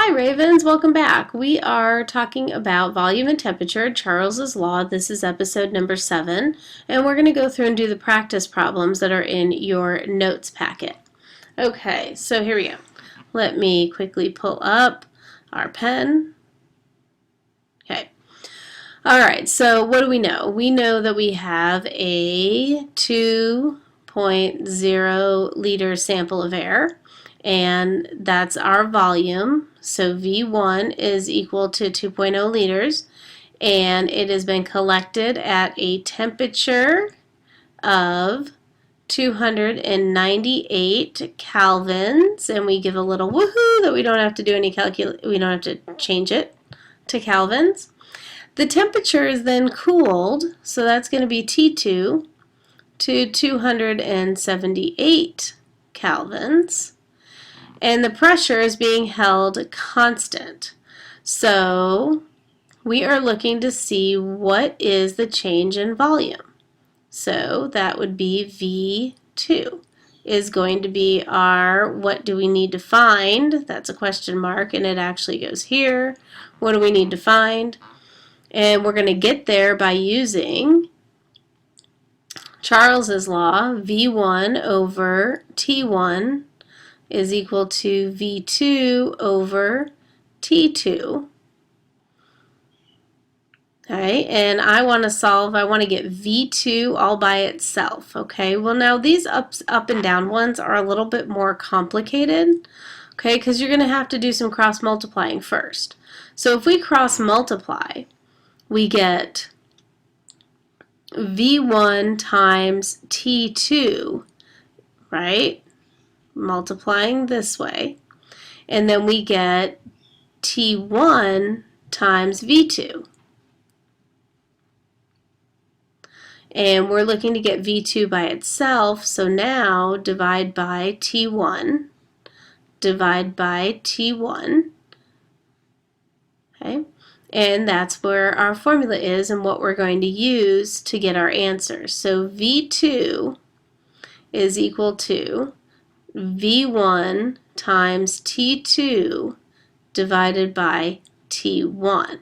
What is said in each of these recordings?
Hi Ravens, welcome back. We are talking about volume and temperature, Charles's Law. This is episode number 7, and we're going to go through and do the practice problems that are in your notes packet. Okay, so here we go. Let me quickly pull up our pen. Okay. All right, so what do we know? We know that we have a 2.0 liter sample of air, and that's our volume. So V1 is equal to 2.0 liters, and it has been collected at a temperature of 298 kelvins, and we give a little woohoo that we don't have to do any we don't have to change it to kelvins. The temperature is then cooled, so that's going to be T2 to 278 kelvins. And the pressure is being held constant. So we are looking to see what is the change in volume. So that would be V2 is going to be our what do we need to find. That's a question mark, and it actually goes here. What do we need to find? And we're going to get there by using Charles's law. V1 over T1 is equal to V2 over T2. Okay, and I want to get V2 all by itself. Okay, well now these up and down ones are a little bit more complicated. Okay, because you're going to have to do some cross multiplying first. So if we cross multiply, we get V1 times T2, right? Multiplying this way. And then we get T1 times V2. And we're looking to get V2 by itself, so now divide by T1, divide by T1, okay? And that's where our formula is and what we're going to use to get our answer. So V2 is equal to V1 times T2 divided by T1.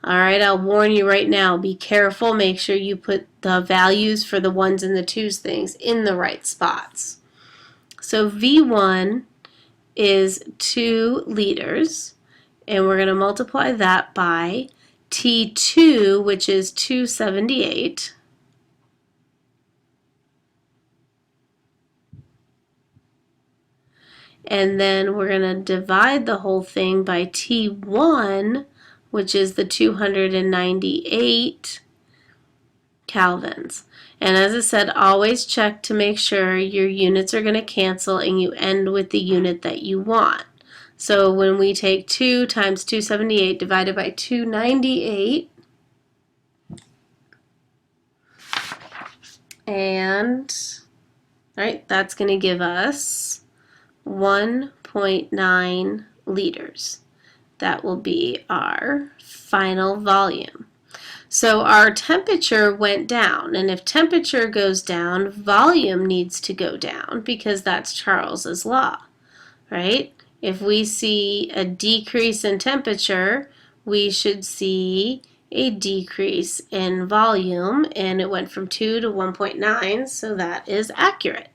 All right, I'll warn you right now, be careful. Make sure you put the values for the ones and the twos things in the right spots. So V1 is 2 liters, and we're going to multiply that by T2, which is 278. And then we're going to divide the whole thing by T1, which is the 298 kelvins. And as I said, always check to make sure your units are going to cancel and you end with the unit that you want. So when we take 2 times 278 divided by 298, and right, that's going to give us 1.9 liters. That will be our final volume. So our temperature went down, and if temperature goes down, volume needs to go down because that's Charles's law, right? If we see a decrease in temperature, we should see a decrease in volume, and it went from 2 to 1.9, so that is accurate.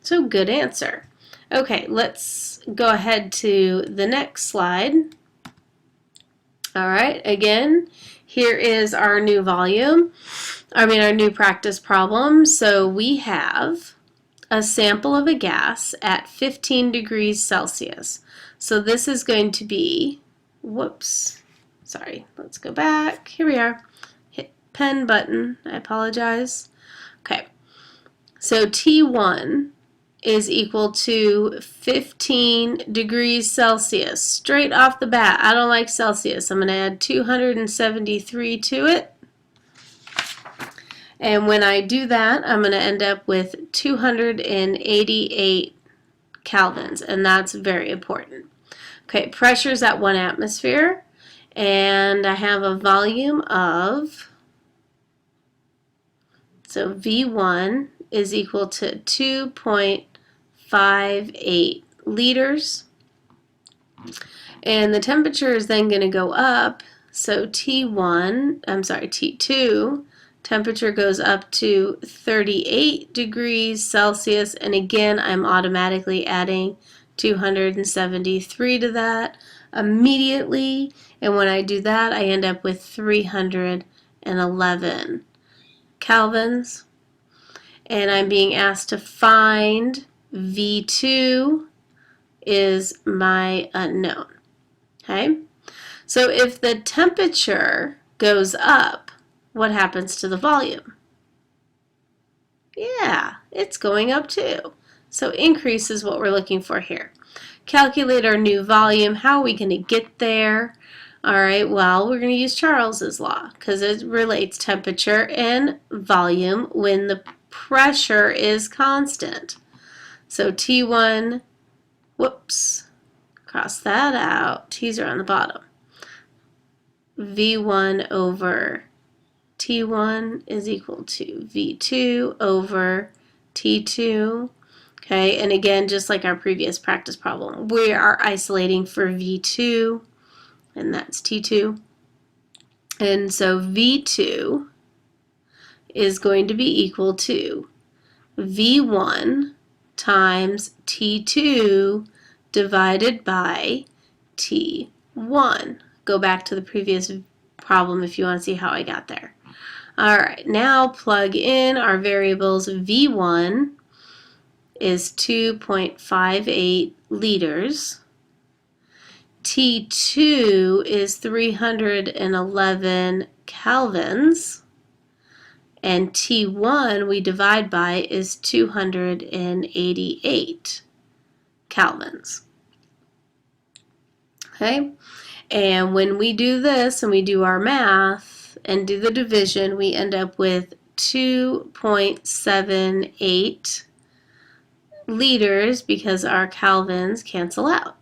So good answer. Okay, let's go ahead to the next slide. All right, again, here is our new volume, our new practice problem. So we have a sample of a gas at 15 degrees Celsius. So this is going to be, whoops, sorry, let's go back. Here we are. Hit pen button, I apologize. Okay, so T1 is equal to 15 degrees Celsius. Straight off the bat, I don't like Celsius. I'm going to add 273 to it. And when I do that, I'm going to end up with 288 kelvins, and that's very important. Okay, pressure's at 1 atmosphere, and I have a volume of, so V1 is equal to 2.58 liters. And the temperature is then going to go up. So T2, temperature goes up to 38 degrees Celsius. And again, I'm automatically adding 273 to that immediately. And when I do that, I end up with 311 kelvins. And I'm being asked to find V2 is my unknown. Okay? So if the temperature goes up, what happens to the volume? Yeah, it's going up too. So increase is what we're looking for here. Calculate our new volume. How are we going to get there? All right, well, we're going to use Charles's law because it relates temperature and volume when the pressure is constant. So T1, whoops, cross that out. T's are on the bottom. V1 over T1 is equal to V2 over T2. Okay, and again, just like our previous practice problem, we are isolating for V2, and that's T2. And so V2 is going to be equal to V1 times T2 divided by T1. Go back to the previous problem if you want to see how I got there. All right, now plug in our variables. V1 is 2.58 liters. T2 is 311 kelvins. And T1 we divide by is 288 kelvins. Okay? And when we do this and we do our math and do the division, we end up with 2.78 liters because our kelvins cancel out.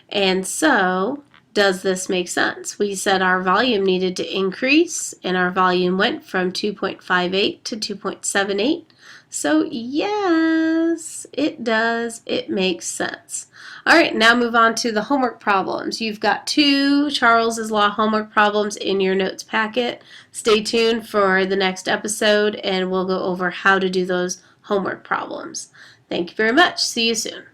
And so, does this make sense? We said our volume needed to increase, and our volume went from 2.58 to 2.78. So yes, it does. It makes sense. All right, now move on to the homework problems. You've got 2 Charles's Law homework problems in your notes packet. Stay tuned for the next episode, and we'll go over how to do those homework problems. Thank you very much. See you soon.